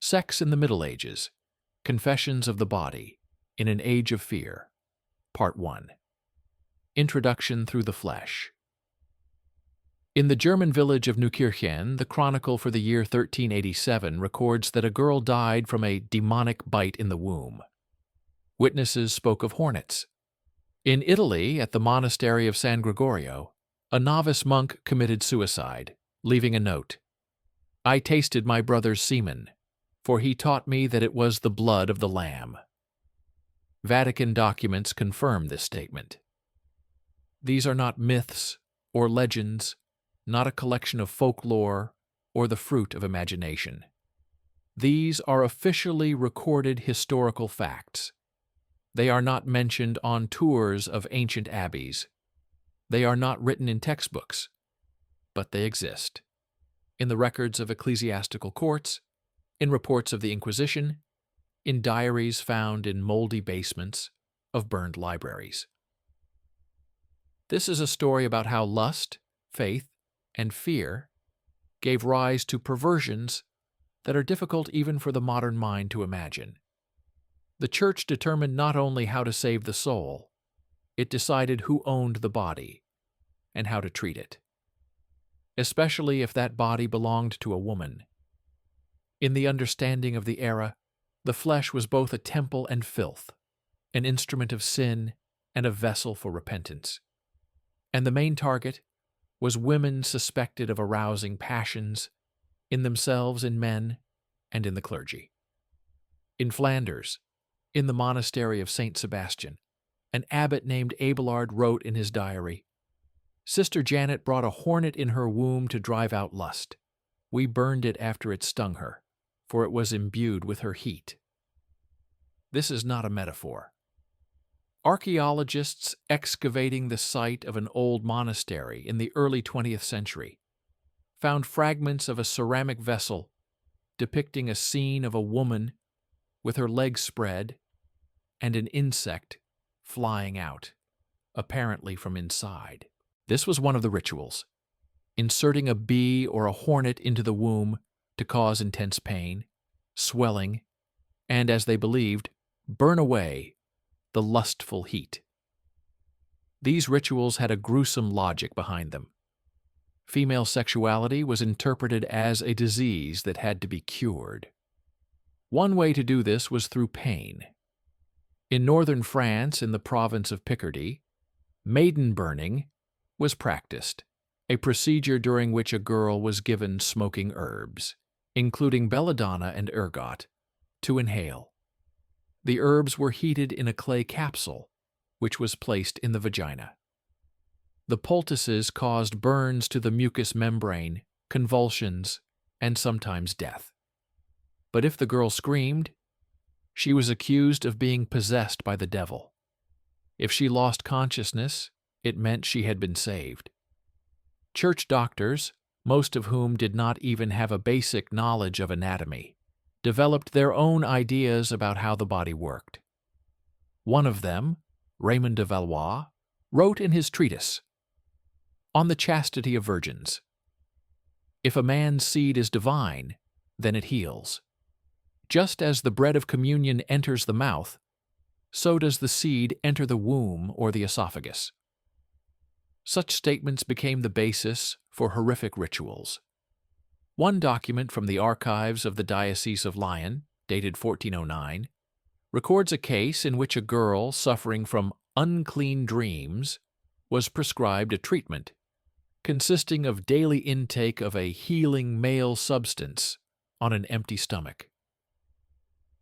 Sex in the Middle Ages, Confessions of the Body in an Age of Fear, Part 1. Introduction through the Flesh. In the German village of Neukirchen, the chronicle for the year 1387 records that a girl died from a demonic bite in the womb. Witnesses spoke of hornets. In Italy, at the monastery of San Gregorio, a novice monk committed suicide, leaving a note. "I tasted my brother's semen, for he taught me that it was the blood of the Lamb." Vatican documents confirm this statement. These are not myths or legends, not a collection of folklore or the fruit of imagination. These are officially recorded historical facts. They are not mentioned on tours of ancient abbeys. They are not written in textbooks, but they exist. In the records of ecclesiastical courts, in reports of the Inquisition, in diaries found in moldy basements of burned libraries. This is a story about how lust, faith, and fear gave rise to perversions that are difficult even for the modern mind to imagine. The Church determined not only how to save the soul, it decided who owned the body and how to treat it, especially if that body belonged to a woman. In the understanding of the era, the flesh was both a temple and filth, an instrument of sin and a vessel for repentance. And the main target was women suspected of arousing passions in themselves, in men, and in the clergy. In Flanders, in the monastery of St. Sebastian, an abbot named Abelard wrote in his diary, "Sister Janet brought a hornet in her womb to drive out lust. We burned it after it stung her, for it was imbued with her heat." This is not a metaphor. Archaeologists excavating the site of an old monastery in the early 20th century found fragments of a ceramic vessel depicting a scene of a woman with her legs spread and an insect flying out, apparently from inside. This was one of the rituals, inserting a bee or a hornet into the womb to cause intense pain, swelling, and, as they believed, burn away the lustful heat. These rituals had a gruesome logic behind them. Female sexuality was interpreted as a disease that had to be cured. One way to do this was through pain. In northern France, in the province of Picardy, maiden burning was practiced, a procedure during which a girl was given smoking herbs, including belladonna and ergot, to inhale. The herbs were heated in a clay capsule, which was placed in the vagina. The poultices caused burns to the mucous membrane, convulsions, and sometimes death. But if the girl screamed, she was accused of being possessed by the devil. If she lost consciousness, it meant she had been saved. Church doctors, most of whom did not even have a basic knowledge of anatomy, developed their own ideas about how the body worked. One of them, Raymond de Valois, wrote in his treatise, On the Chastity of Virgins, "If a man's seed is divine, then it heals. Just as the bread of communion enters the mouth, so does the seed enter the womb or the esophagus." Such statements became the basis for horrific rituals. One document from the archives of the Diocese of Lyon, dated 1409, records a case in which a girl suffering from unclean dreams was prescribed a treatment consisting of daily intake of a healing male substance on an empty stomach.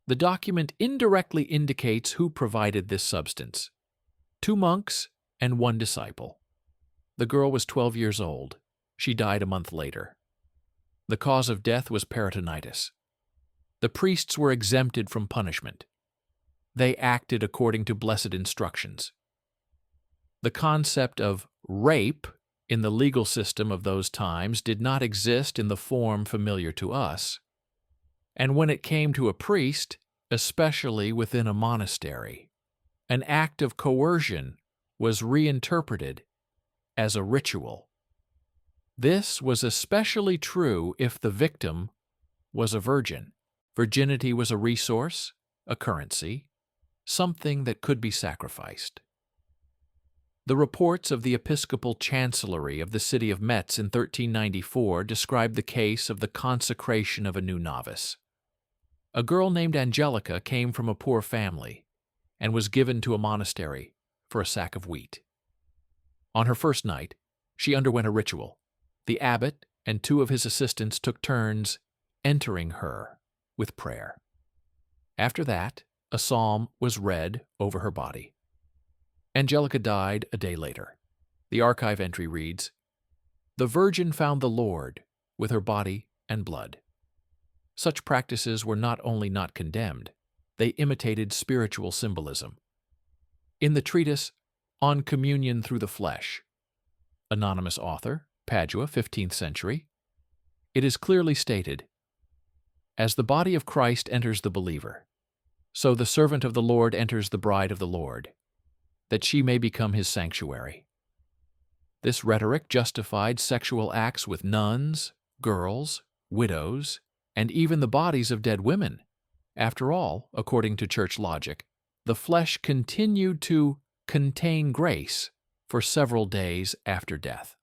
The document indirectly indicates who provided this substance: 2 monks and 1 disciple. The girl was 12 years old. She died a month later. The cause of death was peritonitis. The priests were exempted from punishment. They acted according to blessed instructions. The concept of rape in the legal system of those times did not exist in the form familiar to us. And when it came to a priest, especially within a monastery, an act of coercion was reinterpreted as a ritual. This was especially true if the victim was a virgin. Virginity was a resource, a currency, something that could be sacrificed. The reports of the Episcopal Chancellery of the city of Metz in 1394 describe the case of the consecration of a new novice. A girl named Angelica came from a poor family and was given to a monastery for a sack of wheat. On her first night, she underwent a ritual. The abbot and 2 of his assistants took turns entering her with prayer. After that, a psalm was read over her body. Angelica died a day later. The archive entry reads, "The Virgin found the Lord with her body and blood." Such practices were not only not condemned, they imitated spiritual symbolism. In the treatise On Communion Through the Flesh, anonymous author, Padua, 15th century, it is clearly stated, "As the body of Christ enters the believer, so the servant of the Lord enters the bride of the Lord, that she may become his sanctuary." This rhetoric justified sexual acts with nuns, girls, widows, and even the bodies of dead women. After all, according to church logic, the flesh continued to contain grace for several days after death.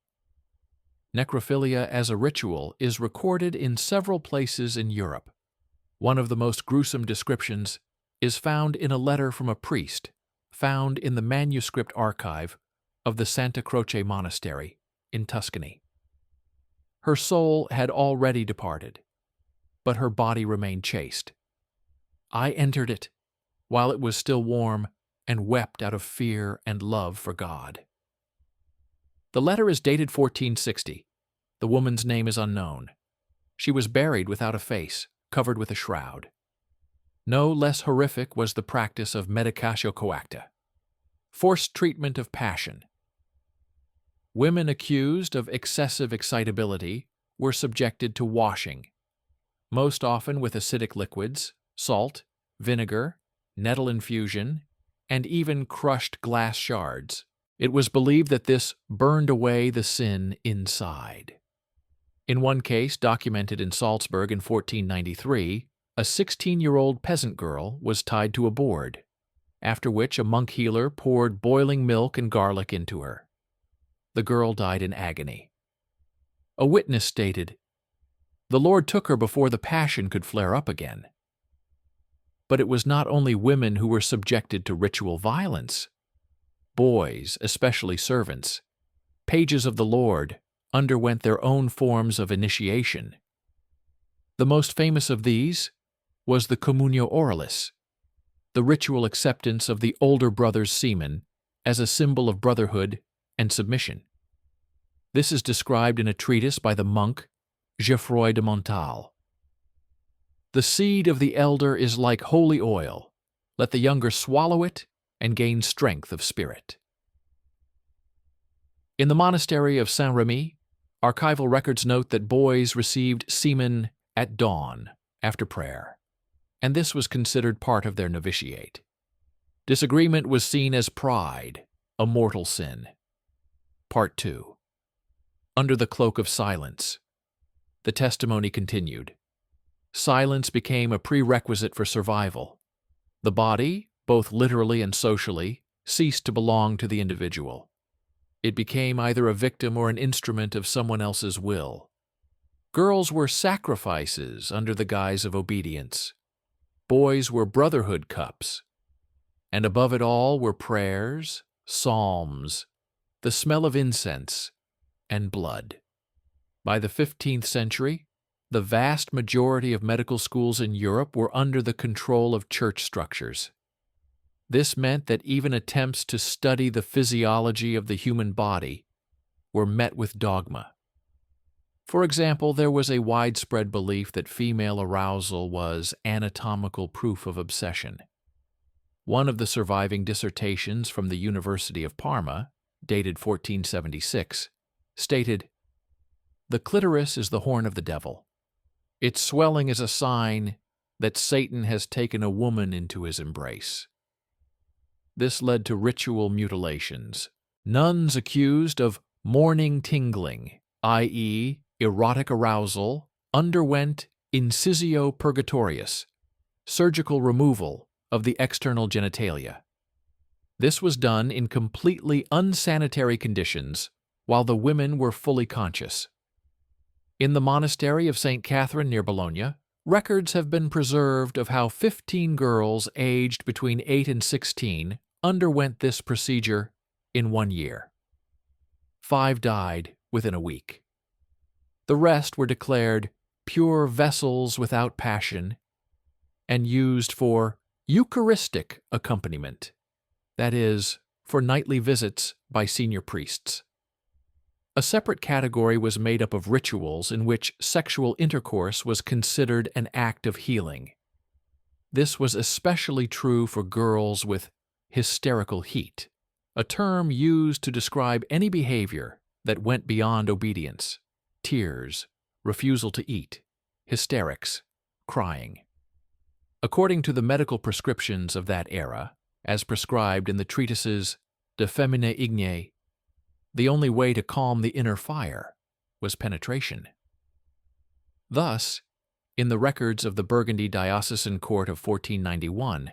Necrophilia as a ritual is recorded in several places in Europe. One of the most gruesome descriptions is found in a letter from a priest found in the manuscript archive of the Santa Croce Monastery in Tuscany. Her soul had already departed, but her body remained chaste. "I entered it while it was still warm and wept out of fear and love for God." The letter is dated 1460. The woman's name is unknown. She was buried without a face, covered with a shroud. No less horrific was the practice of medicatio coacta, forced treatment of passion. Women accused of excessive excitability were subjected to washing, most often with acidic liquids, salt, vinegar, nettle infusion, and even crushed glass shards. It was believed that this burned away the sin inside. In one case, documented in Salzburg in 1493, a 16-year-old peasant girl was tied to a board, after which a monk healer poured boiling milk and garlic into her. The girl died in agony. A witness stated, "The Lord took her before the passion could flare up again." But it was not only women who were subjected to ritual violence. Boys, especially servants, pages of the Lord, underwent their own forms of initiation. The most famous of these was the communio oralis, the ritual acceptance of the older brother's semen as a symbol of brotherhood and submission. This is described in a treatise by the monk Geoffroy de Montal. "The seed of the elder is like holy oil. Let the younger swallow it and gain strength of spirit." In the monastery of Saint-Remy, archival records note that boys received semen at dawn after prayer, and this was considered part of their novitiate. Disagreement was seen as pride, a mortal sin. Part 2. Under the cloak of silence. The testimony continued. Silence became a prerequisite for survival. The body, both literally and socially, ceased to belong to the individual. It became either a victim or an instrument of someone else's will. Girls were sacrifices under the guise of obedience. Boys were brotherhood cups. And above it all were prayers, psalms, the smell of incense, and blood. By the 15th century, the vast majority of medical schools in Europe were under the control of church structures. This meant that even attempts to study the physiology of the human body were met with dogma. For example, there was a widespread belief that female arousal was anatomical proof of obsession. One of the surviving dissertations from the University of Parma, dated 1476, stated, "The clitoris is the horn of the devil. Its swelling is a sign that Satan has taken a woman into his embrace." This led to ritual mutilations. Nuns accused of morning tingling, i.e., erotic arousal, underwent incisio purgatorius, surgical removal of the external genitalia. This was done in completely unsanitary conditions while the women were fully conscious. In the monastery of St. Catherine near Bologna, records have been preserved of how 15 girls aged between 8 and 16 underwent this procedure in 1 year. 5 died within a week. The rest were declared pure vessels without passion and used for Eucharistic accompaniment, that is, for nightly visits by senior priests. A separate category was made up of rituals in which sexual intercourse was considered an act of healing. This was especially true for girls with hysterical heat, a term used to describe any behavior that went beyond obedience: tears, refusal to eat, hysterics, crying. According to the medical prescriptions of that era, as prescribed in the treatises De Femine Igne, the only way to calm the inner fire was penetration. Thus, in the records of the Burgundy Diocesan Court of 1491,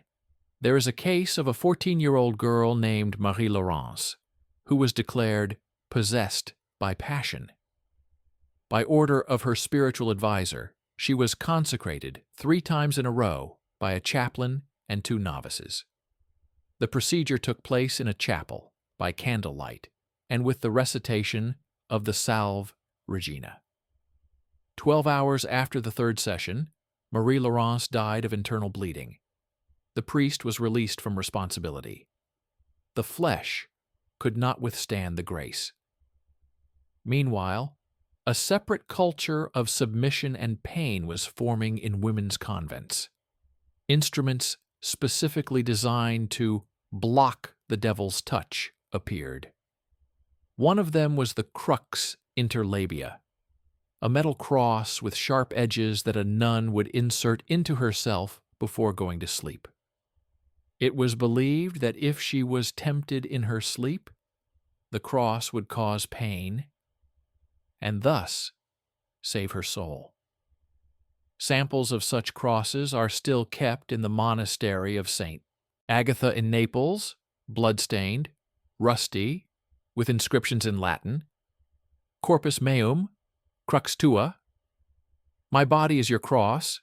there is a case of a 14-year-old girl named Marie-Laurence, who was declared possessed by passion. By order of her spiritual advisor, she was consecrated 3 times in a row by a chaplain and 2 novices. The procedure took place in a chapel by candlelight and with the recitation of the Salve Regina. 12 hours after the 3rd session, Marie-Laurence died of internal bleeding. The priest was released from responsibility. The flesh could not withstand the grace. Meanwhile, a separate culture of submission and pain was forming in women's convents. Instruments specifically designed to block the devil's touch appeared. One of them was the crux inter labia, a metal cross with sharp edges that a nun would insert into herself before going to sleep. It was believed that if she was tempted in her sleep, the cross would cause pain and thus save her soul. Samples of such crosses are still kept in the monastery of St. Agatha in Naples, blood-stained, rusty, with inscriptions in Latin: Corpus meum, crux tua, my body is your cross.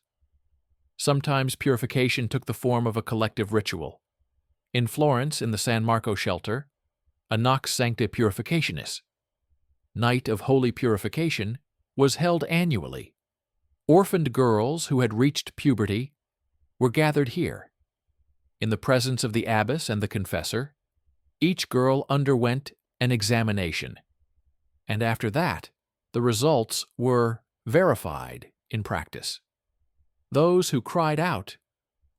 Sometimes purification took the form of a collective ritual. In Florence, in the San Marco shelter, a Nox Sancta Purificationis, Night of Holy Purification, was held annually. Orphaned girls who had reached puberty were gathered here. In the presence of the abbess and the confessor, each girl underwent an examination, and after that, the results were verified in practice. Those who cried out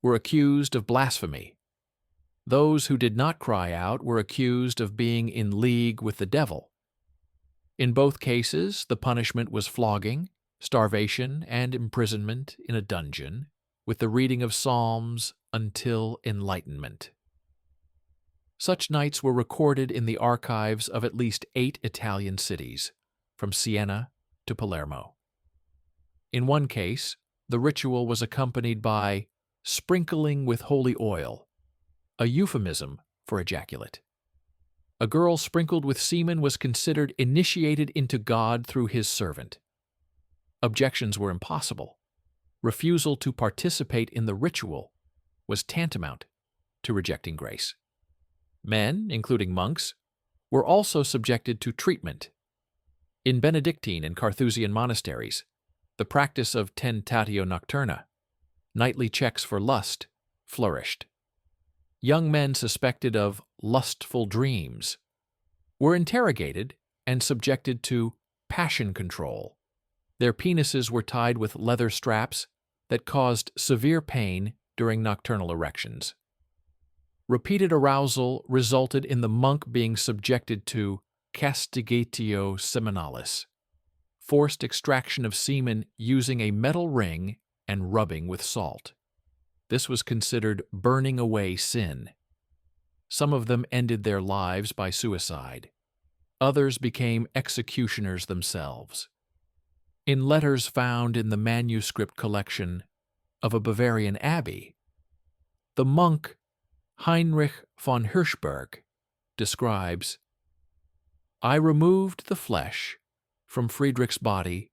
were accused of blasphemy. Those who did not cry out were accused of being in league with the devil. In both cases, the punishment was flogging, starvation, and imprisonment in a dungeon, with the reading of psalms until enlightenment. Such nights were recorded in the archives of at least 8 Italian cities, from Siena to Palermo. In one case, the ritual was accompanied by sprinkling with holy oil, a euphemism for ejaculate. A girl sprinkled with semen was considered initiated into God through his servant. Objections were impossible. Refusal to participate in the ritual was tantamount to rejecting grace. Men, including monks, were also subjected to treatment. In Benedictine and Carthusian monasteries, the practice of tentatio nocturna, nightly checks for lust, flourished. Young men suspected of lustful dreams were interrogated and subjected to passion control. Their penises were tied with leather straps that caused severe pain during nocturnal erections. Repeated arousal resulted in the monk being subjected to castigatio seminalis, forced extraction of semen using a metal ring and rubbing with salt. This was considered burning away sin. Some of them ended their lives by suicide. Others became executioners themselves. In letters found in the manuscript collection of a Bavarian abbey, the monk Heinrich von Hirschberg describes, "I removed the flesh from Friedrich's body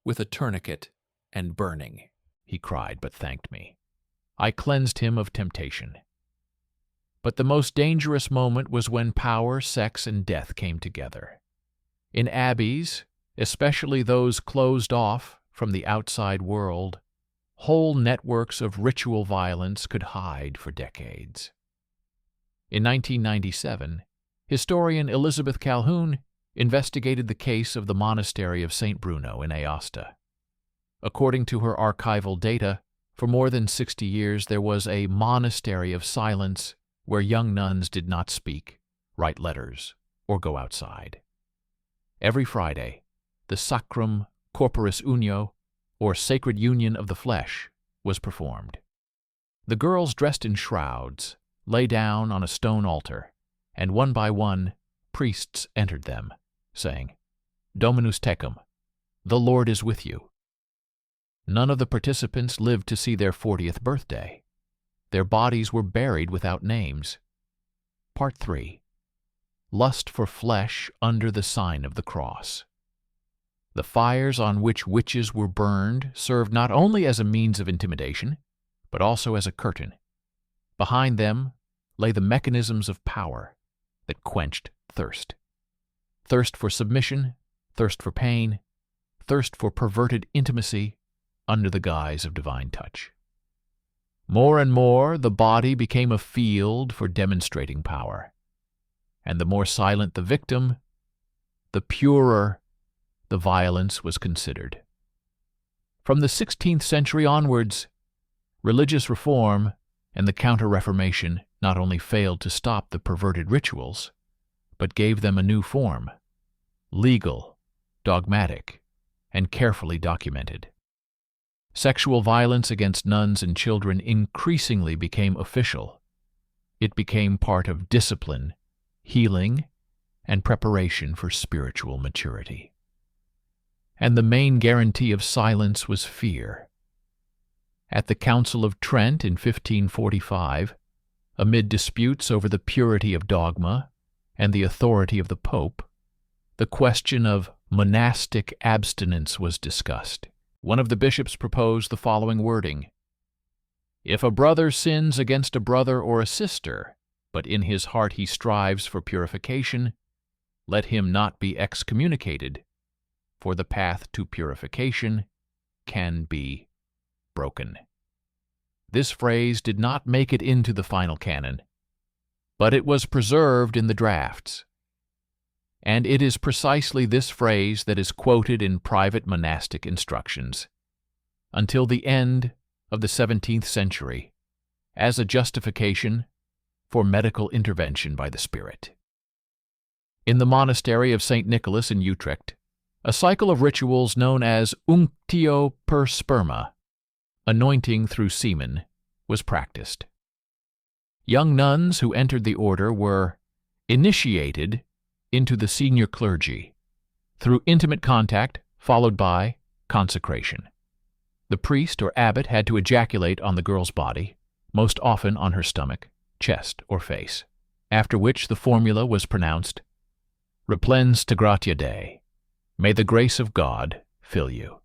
with a tourniquet and burning. He cried, but thanked me. I cleansed him of temptation. But the most dangerous moment was when power, sex, and death came together. In abbeys, especially those closed off from the outside world, whole networks of ritual violence could hide for decades." In 1997, historian Elizabeth Calhoun investigated the case of the monastery of St. Bruno in Aosta. According to her archival data, for more than 60 years there was a monastery of silence where young nuns did not speak, write letters, or go outside. Every Friday, the Sacrum Corporis Unio, or Sacred Union of the Flesh, was performed. The girls, dressed in shrouds, lay down on a stone altar, and one by one, priests entered them, saying, "Dominus tecum," "The Lord is with you." None of the participants lived to see their 40th birthday. Their bodies were buried without names. Part 3. Lust for flesh under the sign of the cross. The fires on which witches were burned served not only as a means of intimidation, but also as a curtain. Behind them lay the mechanisms of power that quenched thirst. Thirst for submission, thirst for pain, thirst for perverted intimacy under the guise of divine touch. More and more, the body became a field for demonstrating power. And the more silent the victim, the purer the violence was considered. From the 16th century onwards, religious reform and the Counter-Reformation not only failed to stop the perverted rituals, but gave them a new form, legal, dogmatic, and carefully documented. Sexual violence against nuns and children increasingly became official. It became part of discipline, healing, and preparation for spiritual maturity. And the main guarantee of silence was fear. At the Council of Trent in 1545, amid disputes over the purity of dogma and the authority of the Pope, the question of monastic abstinence was discussed. One of the bishops proposed the following wording: "If a brother sins against a brother or a sister, but in his heart he strives for purification, let him not be excommunicated, for the path to purification can be broken." This phrase did not make it into the final canon, but it was preserved in the drafts. And it is precisely this phrase that is quoted in private monastic instructions until the end of the 17th century as a justification for medical intervention by the Spirit. In the monastery of St. Nicholas in Utrecht, a cycle of rituals known as unctio per sperma, anointing through semen, was practiced. Young nuns who entered the order were initiated into the senior clergy through intimate contact followed by consecration. The priest or abbot had to ejaculate on the girl's body, most often on her stomach, chest, or face, after which the formula was pronounced, "Replens te gratia Dei," "May the grace of God fill you."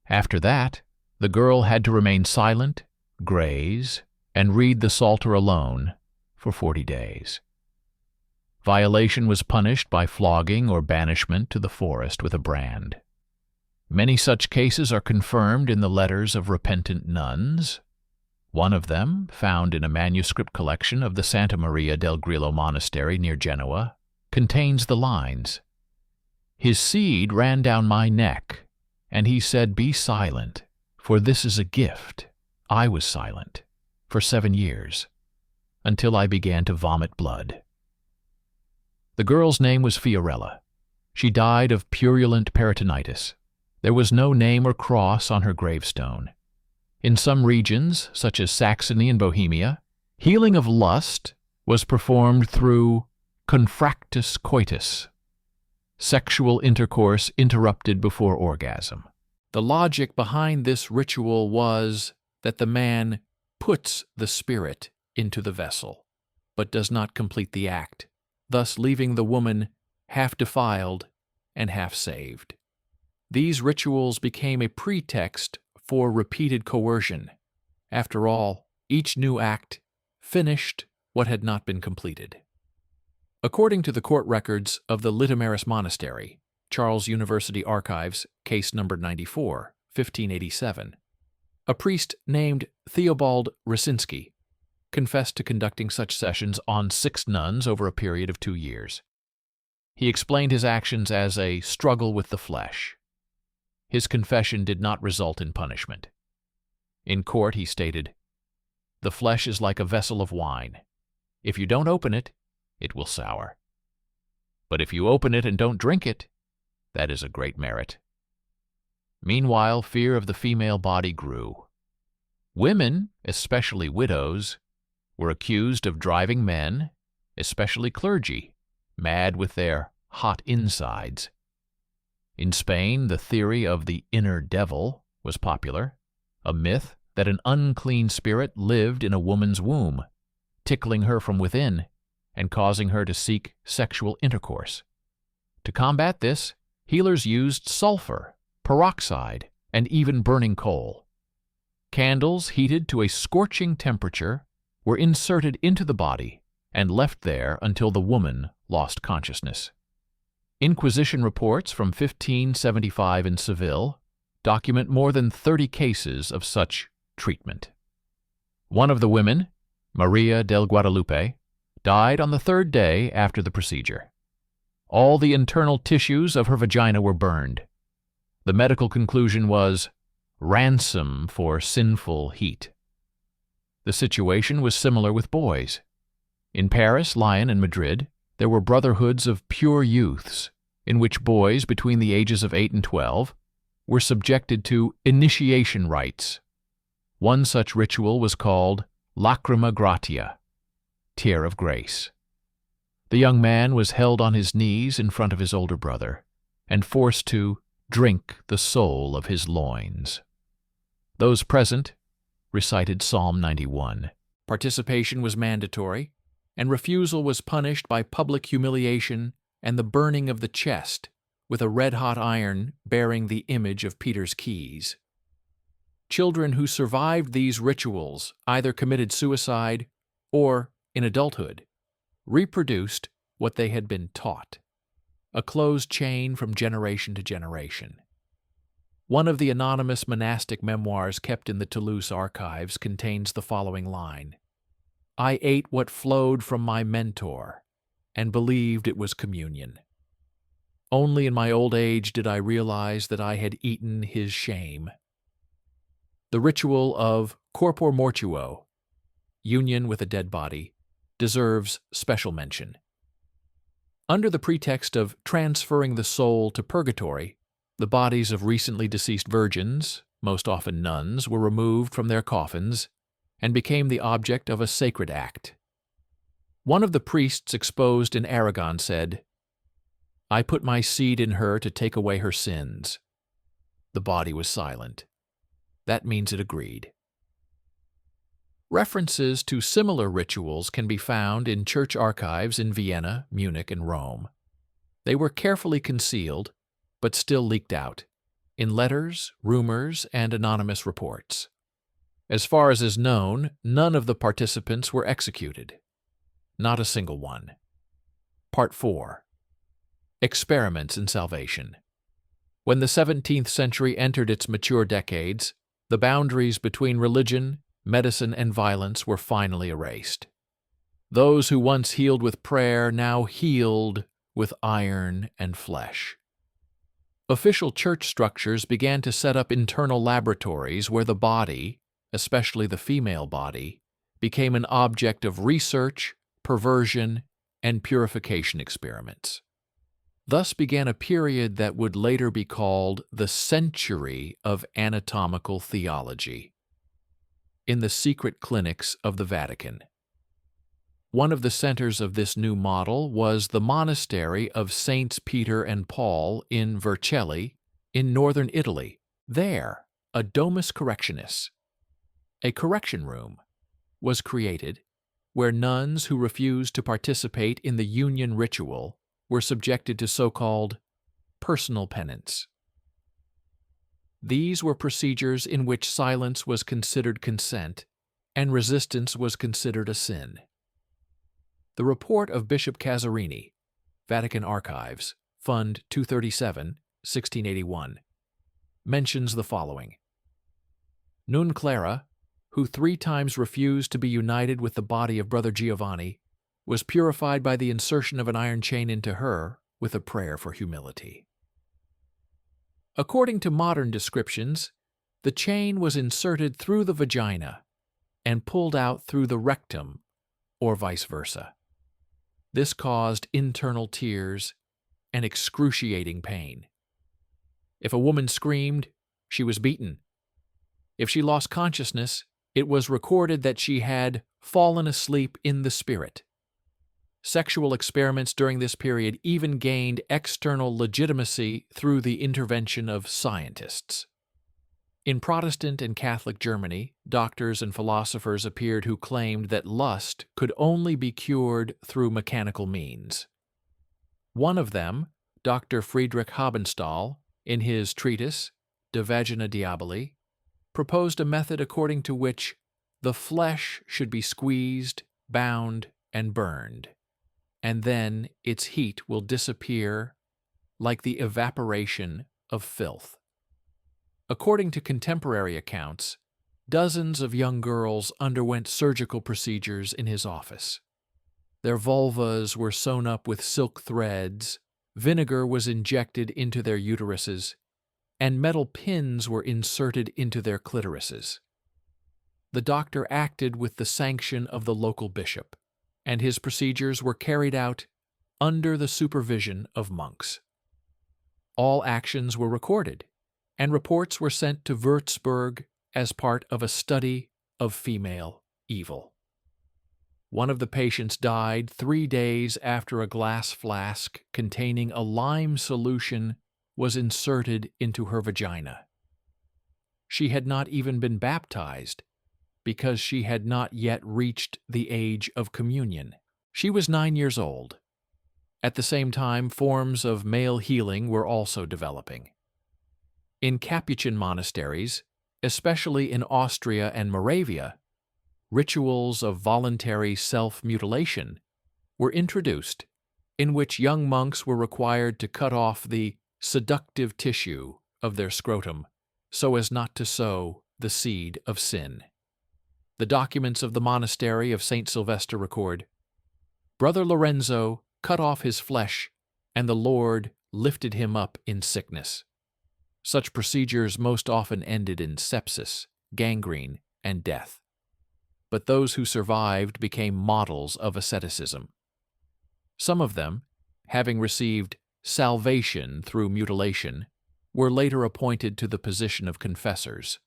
After that, the girl had to remain silent, graze, and read the Psalter alone for 40 days. Violation was punished by flogging or banishment to the forest with a brand. Many such cases are confirmed in the letters of repentant nuns. One of them, found in a manuscript collection of the Santa Maria del Grillo Monastery near Genoa, contains the lines, "His seed ran down my neck, and he said, 'Be silent, for this is a gift.' I was silent for 7 years, until I began to vomit blood." The girl's name was Fiorella. She died of purulent peritonitis. There was no name or cross on her gravestone. In some regions, such as Saxony and Bohemia, healing of lust was performed through confractus coitus, sexual intercourse interrupted before orgasm. The logic behind this ritual was that the man puts the spirit into the vessel, but does not complete the act, thus leaving the woman half defiled and half saved. These rituals became a pretext for repeated coercion. After all, each new act finished what had not been completed. According to the court records of the Litomeris Monastery, Charles University Archives, case number 94, 1587, a priest named Theobald Rasinski confessed to conducting such sessions on 6 nuns over a period of 2 years. He explained his actions as a struggle with the flesh. His confession did not result in punishment. In court, he stated, "The flesh is like a vessel of wine. If you don't open it, it will sour. But if you open it and don't drink it, that is a great merit." Meanwhile, fear of the female body grew. Women, especially widows, were accused of driving men, especially clergy, mad with their hot insides. In Spain, the theory of the inner devil was popular, a myth that an unclean spirit lived in a woman's womb, tickling her from within and causing her to seek sexual intercourse. To combat this, healers used sulfur, peroxide, and even burning coal. Candles heated to a scorching temperature were inserted into the body and left there until the woman lost consciousness. Inquisition reports from 1575 in Seville document more than 30 cases of such treatment. One of the women, Maria del Guadalupe, died on the 3rd day after the procedure. All the internal tissues of her vagina were burned. The medical conclusion was ransom for sinful heat. The situation was similar with boys. In Paris, Lyon, and Madrid, there were brotherhoods of pure youths, in which boys between the ages of 8 and 12 were subjected to initiation rites. One such ritual was called lacrima gratia, tear of grace. The young man was held on his knees in front of his older brother and forced to drink the soul of his loins. Those present recited Psalm 91. Participation was mandatory, and refusal was punished by public humiliation and the burning of the chest with a red-hot iron bearing the image of Peter's keys. Children who survived these rituals either committed suicide or, in adulthood, reproduced what they had been taught, a closed chain from generation to generation. One of the anonymous monastic memoirs kept in the Toulouse archives contains the following line: "I ate what flowed from my mentor and believed it was communion. Only in my old age did I realize that I had eaten his shame." The ritual of corpor mortuo, union with a dead body, deserves special mention. Under the pretext of transferring the soul to purgatory, the bodies of recently deceased virgins, most often nuns, were removed from their coffins and became the object of a sacred act. One of the priests exposed in Aragon said, "I put my seed in her to take away her sins." The body was silent. That means it agreed. References to similar rituals can be found in church archives in Vienna, Munich, and Rome. They were carefully concealed, but still leaked out, in letters, rumors, and anonymous reports. As far as is known, none of the participants were executed. Not a single one. Part 4. Experiments in Salvation. When the 17th century entered its mature decades, the boundaries between religion, medicine, and violence were finally erased. Those who once healed with prayer now healed with iron and flesh. Official church structures began to set up internal laboratories where the body, especially the female body, became an object of research, perversion, and purification experiments. Thus began a period that would later be called the century of anatomical theology. In the secret clinics of the Vatican. One of the centers of this new model was the monastery of Saints Peter and Paul in Vercelli, in northern Italy, There, a domus correctionis, a correction room, was created where nuns who refused to participate in the union ritual were subjected to so-called personal penance. These were procedures in which silence was considered consent and resistance was considered a sin. The report of Bishop Casarini, Vatican Archives, Fund 237, 1681, mentions the following. Nun Clara, who 3 times refused to be united with the body of Brother Giovanni, was purified by the insertion of an iron chain into her with a prayer for humility. According to modern descriptions, the chain was inserted through the vagina and pulled out through the rectum, or vice versa. This caused internal tears and excruciating pain. If a woman screamed, she was beaten. If she lost consciousness, it was recorded that she had fallen asleep in the spirit. Sexual experiments during this period even gained external legitimacy through the intervention of scientists. In Protestant and Catholic Germany, doctors and philosophers appeared who claimed that lust could only be cured through mechanical means. One of them, Dr. Friedrich Habenstahl, in his treatise De Vagina Diaboli, proposed a method according to which the flesh should be squeezed, bound, and burned, and then its heat will disappear like the evaporation of filth. According to contemporary accounts, dozens of young girls underwent surgical procedures in his office. Their vulvas were sewn up with silk threads, vinegar was injected into their uteruses, and metal pins were inserted into their clitorises. The doctor acted with the sanction of the local bishop, and his procedures were carried out under the supervision of monks. All actions were recorded, and reports were sent to Würzburg as part of a study of female evil. One of the patients died 3 days after a glass flask containing a lime solution was inserted into her vagina. She had not even been baptized because she had not yet reached the age of communion. She was 9 years old. At the same time, forms of male healing were also developing. In Capuchin monasteries, especially in Austria and Moravia, rituals of voluntary self-mutilation were introduced, in which young monks were required to cut off the seductive tissue of their scrotum so as not to sow the seed of sin. The documents of the monastery of St. Sylvester record, Brother Lorenzo cut off his flesh, and the Lord lifted him up in sickness. Such procedures most often ended in sepsis, gangrene, and death. But those who survived became models of asceticism. Some of them, having received salvation through mutilation, were later appointed to the position of confessors,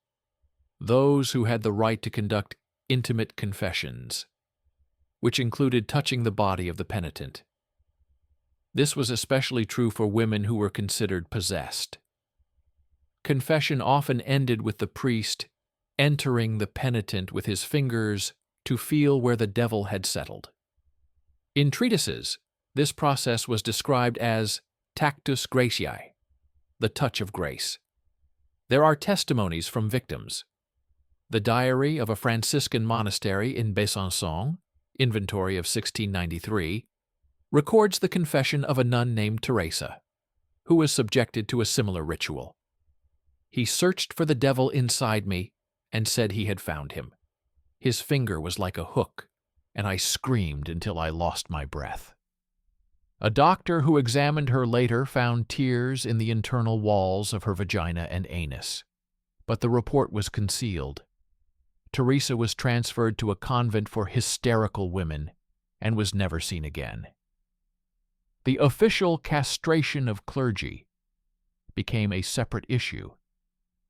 those who had the right to conduct intimate confessions, which included touching the body of the penitent. This was especially true for women who were considered possessed. Confession often ended with the priest entering the penitent with his fingers to feel where the devil had settled. In treatises, this process was described as tactus gratiae, the touch of grace. There are testimonies from victims. The diary of a Franciscan monastery in Besançon, inventory of 1693, records the confession of a nun named Teresa, who was subjected to a similar ritual. He searched for the devil inside me and said he had found him. His finger was like a hook, and I screamed until I lost my breath. A doctor who examined her later found tears in the internal walls of her vagina and anus, but the report was concealed. Teresa was transferred to a convent for hysterical women and was never seen again. The official castration of clergy became a separate issue.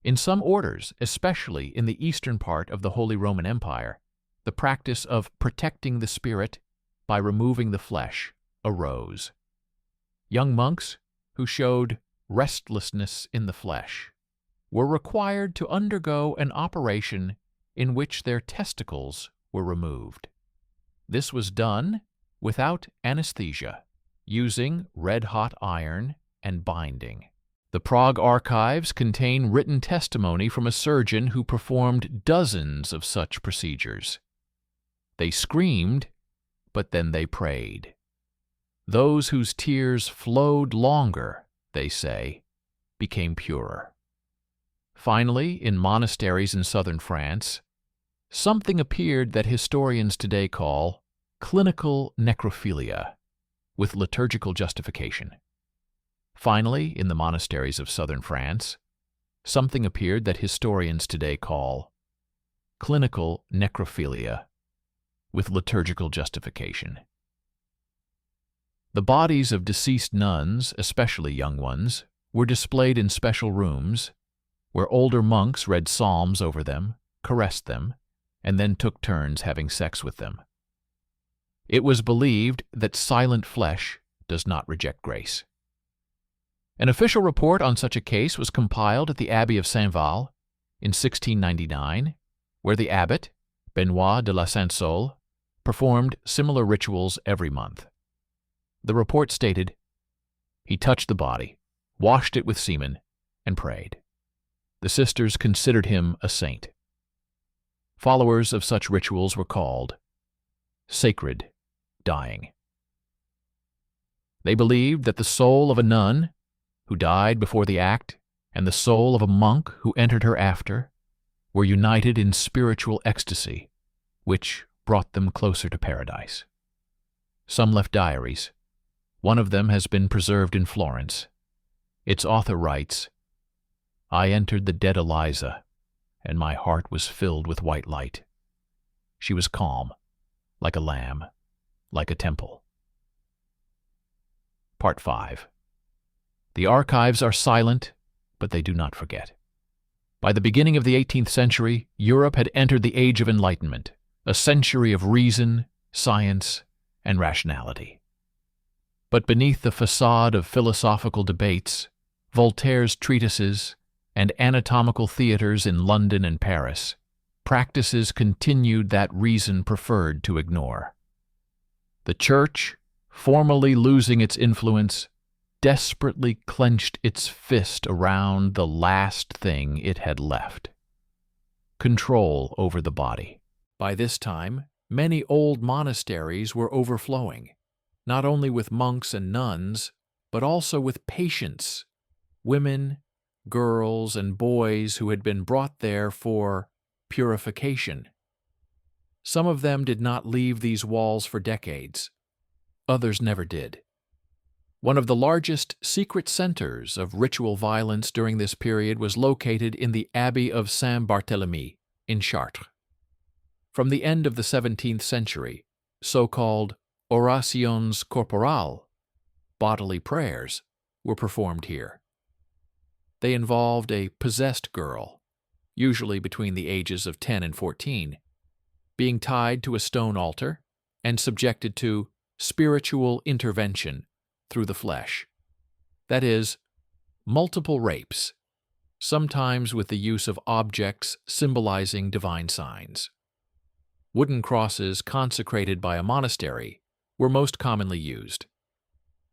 In some orders, especially in the eastern part of the Holy Roman Empire, the practice of protecting the spirit by removing the flesh arose. Young monks who showed restlessness in the flesh were required to undergo an operation in which their testicles were removed. This was done without anesthesia, using red-hot iron and binding. The Prague archives contain written testimony from a surgeon who performed dozens of such procedures. They screamed, but then they prayed. Those whose tears flowed longer, they say, became purer. Finally, in monasteries in southern France, something appeared that historians today call clinical necrophilia, with liturgical justification. Finally, in the monasteries of southern France, something appeared that historians today call clinical necrophilia, with liturgical justification. The bodies of deceased nuns, especially young ones, were displayed in special rooms, where older monks read psalms over them, caressed them, and then took turns having sex with them. It was believed that silent flesh does not reject grace. An official report on such a case was compiled at the Abbey of Saint-Val in 1699, where the abbot, Benoit de la Sainte-Saule, performed similar rituals every month. The report stated, "He touched the body, washed it with semen, and prayed. The sisters considered him a saint." Followers of such rituals were called sacred dying. They believed that the soul of a nun who died before the act and the soul of a monk who entered her after were united in spiritual ecstasy, which brought them closer to paradise. Some left diaries. One of them has been preserved in Florence. Its author writes, "I entered the dead Eliza, and my heart was filled with white light. She was calm, like a lamb, like a temple." Part 5. The archives are silent, but they do not forget. By the beginning of the 18th century, Europe had entered the Age of Enlightenment, a century of reason, science, and rationality. But beneath the facade of philosophical debates, Voltaire's treatises, and anatomical theaters in London and Paris, practices continued that reason preferred to ignore. The Church, formally losing its influence, desperately clenched its fist around the last thing it had left: control over the body. By this time, many old monasteries were overflowing, not only with monks and nuns, but also with patients, women, girls, and boys who had been brought there for purification. Some of them did not leave these walls for decades. Others never did. One of the largest secret centers of ritual violence during this period was located in the Abbey of Saint-Barthélemy in Chartres. From the end of the 17th century, so-called orations corporales, bodily prayers, were performed here. They involved a possessed girl, usually between the ages of 10 and 14, being tied to a stone altar and subjected to spiritual intervention through the flesh. That is, multiple rapes, sometimes with the use of objects symbolizing divine signs. Wooden crosses consecrated by a monastery were most commonly used.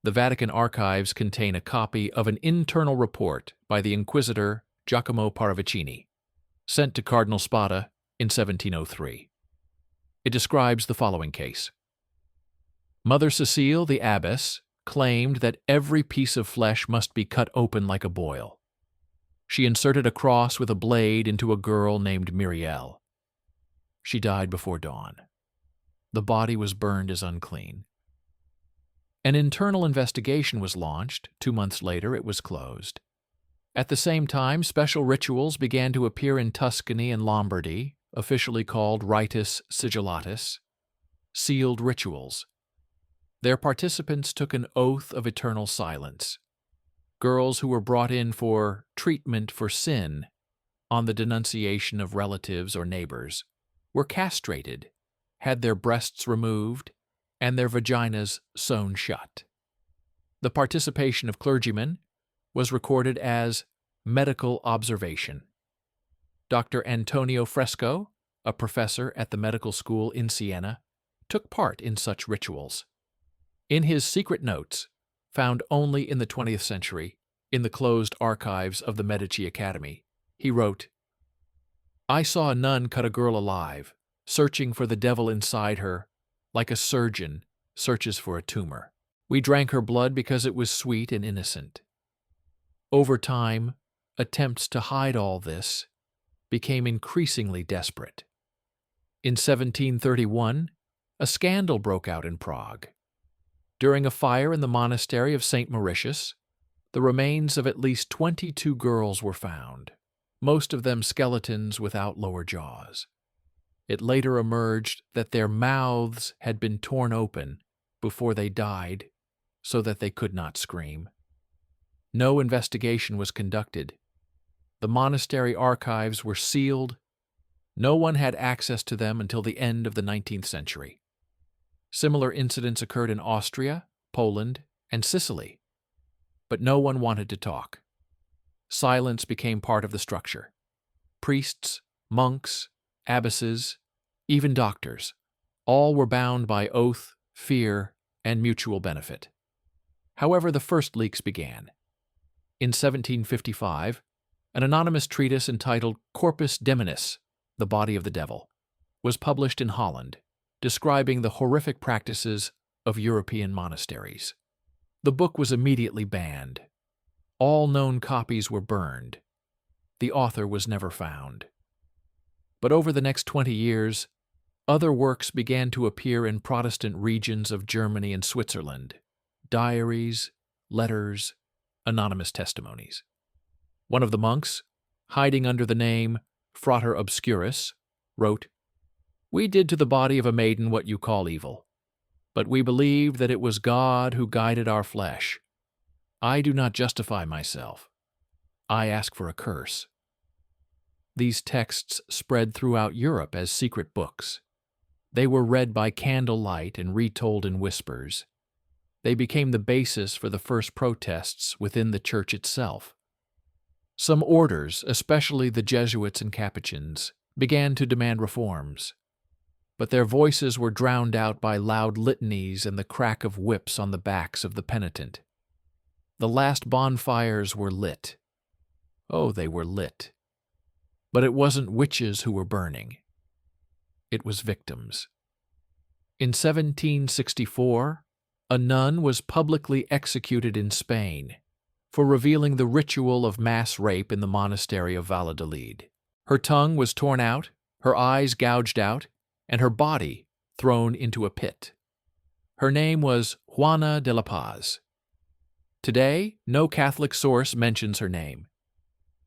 The Vatican archives contain a copy of an internal report by the Inquisitor Giacomo Paravicini, sent to Cardinal Spada in 1703. It describes the following case. Mother Cecile, the abbess, claimed that every piece of flesh must be cut open like a boil. She inserted a cross with a blade into a girl named Muriel. She died before dawn. The body was burned as unclean. An internal investigation was launched. 2 months later, it was closed. At the same time, special rituals began to appear in Tuscany and Lombardy, officially called ritus sigillatus, sealed rituals. Their participants took an oath of eternal silence. Girls who were brought in for treatment for sin, on the denunciation of relatives or neighbors, were castrated, had their breasts removed, and their vaginas sewn shut. The participation of clergymen was recorded as medical observation. Dr. Antonio Fresco, a professor at the medical school in Siena, took part in such rituals. In his secret notes, found only in the 20th century, in the closed archives of the Medici Academy, he wrote, "I saw a nun cut a girl alive, searching for the devil inside her, like a surgeon searches for a tumor. We drank her blood because it was sweet and innocent. Over time, attempts to hide all this became increasingly desperate. In 1731, a scandal broke out in Prague. During a fire in the monastery of St. Mauritius, the remains of at least 22 girls were found, most of them skeletons without lower jaws. It later emerged that their mouths had been torn open before they died so that they could not scream. No investigation was conducted. The monastery archives were sealed. No one had access to them until the end of the 19th century. Similar incidents occurred in Austria, Poland, and Sicily. But no one wanted to talk. Silence became part of the structure. Priests, monks, abbesses, even doctors, all were bound by oath, fear, and mutual benefit. However, the first leaks began. In 1755, an anonymous treatise entitled Corpus Demonis, the Body of the Devil, was published in Holland, describing the horrific practices of European monasteries. The book was immediately banned. All known copies were burned. The author was never found. But over the next 20 years, other works began to appear in Protestant regions of Germany and Switzerland: diaries, letters, anonymous testimonies. One of the monks, hiding under the name Frater Obscurus, wrote, "We did to the body of a maiden what you call evil, but we believed that it was God who guided our flesh. I do not justify myself. I ask for a curse." These texts spread throughout Europe as secret books. They were read by candlelight and retold in whispers. They became the basis for the first protests within the church itself. Some orders, especially the Jesuits and Capuchins, began to demand reforms, but their voices were drowned out by loud litanies and the crack of whips on the backs of the penitent. The last bonfires were lit. Oh, they were lit. But it wasn't witches who were burning. It was victims. In 1764, a nun was publicly executed in Spain for revealing the ritual of mass rape in the monastery of Valladolid. Her tongue was torn out, her eyes gouged out, and her body thrown into a pit. Her name was Juana de la Paz. Today, no Catholic source mentions her name.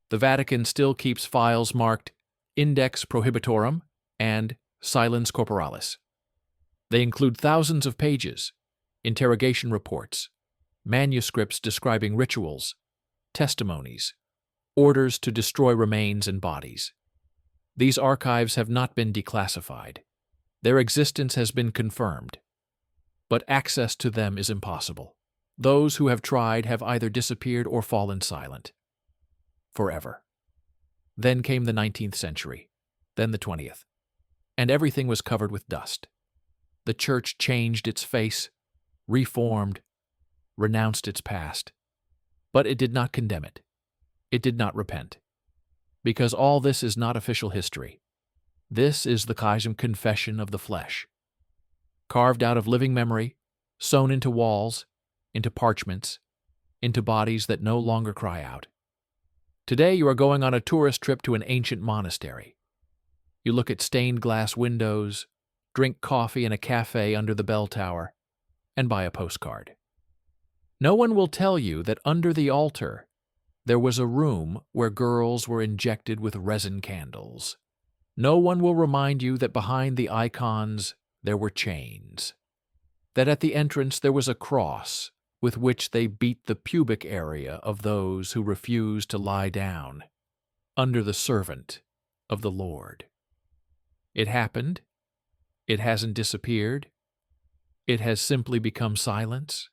The Vatican still keeps files marked Index Prohibitorum and Silens Corporalis. They include thousands of pages, interrogation reports, manuscripts describing rituals, testimonies, orders to destroy remains and bodies. These archives have not been declassified. Their existence has been confirmed, but access to them is impossible. Those who have tried have either disappeared or fallen silent. Forever. Then came the 19th century, then the 20th, and everything was covered with dust. The church changed its face, reformed, renounced its past, but it did not condemn it. It did not repent. Because all this is not official history. This is the Kaizen confession of the flesh. Carved out of living memory, sewn into walls, into parchments, into bodies that no longer cry out. Today you are going on a tourist trip to an ancient monastery. You look at stained glass windows, drink coffee in a cafe under the bell tower, and buy a postcard. No one will tell you that under the altar there was a room where girls were injected with resin candles. No one will remind you that behind the icons there were chains, that at the entrance there was a cross with which they beat the pubic area of those who refused to lie down under the servant of the Lord. It happened. It hasn't disappeared. It has simply become silence.